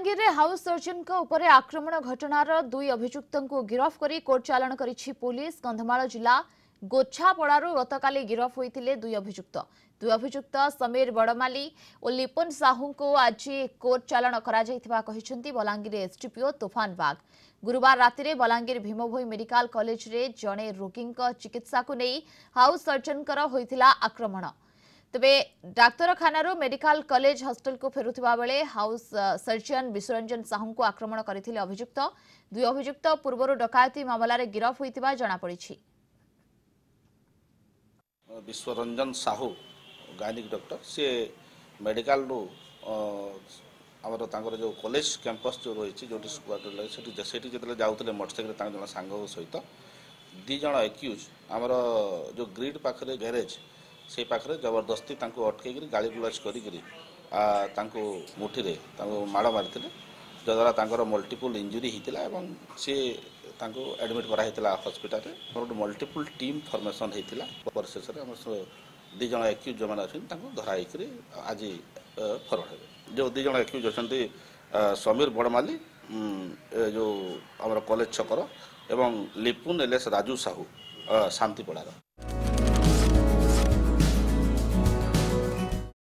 बलांगीर रे house surgeon उपरे आक्रमण घटनार दुई अभियुक्त को गिरफ करी कोर्ट चालाण करिछि पुलिस। कंधमाल जिला गोछापड़ारू गतकाली गिरफ होइतिले दुई अभियुक्त समीर बड़माली और लिपुन साहू को आज कोर्ट चालाण करा जायतिबा कहिसेंती बलांगीर एसडीपीओ तूफान बाग। गुरुवार राति बलांगीर भीमभोई मेडिकल कॉलेज रे जणे रोगी चिकित्सा को नहीं हाउस सर्जन होइतिला आक्रमण। तबे डाक्तरखाना मेडिकल कॉलेज हॉस्टल को फेरुथिबा बेले हाउस सर्जन विश्वरंजन साहू को आक्रमण करथिले अभियुक्त। दुई अभियुक्त पूर्व डकायती मामला रे गिरफ होइतिबा जणा पड़िछि। विश्वरंजन साहू गायनिक डॉक्टर से मेडिकल रू आमर तांकर जो कॉलेज कैंपस जो रही जो सेठी जो जाऊे मोटरसाइकिल जन सांग सहित दी जन एक्यूज आमर जो ग्रिड पाखे गैरेज से पाखे जबरदस्ती अटकई गाड़ी गुलाज कर मुठी माड़ मारी जद्वारा मल्टीपल इंजुरी होता है सी एडमिट कराई हस्पिटाल मोर मल्टीपल टीम फॉर्मेशन होता शेष में दी जन एक्यूज जो मैंने अच्छे धराई आज फरवर्ड हे जो दी जन एक्यूज अच्छा समीर बड़माली जो आम कॉलेज छकर एवं लिपुन एलएस राजू साहू शांतिपड़ार।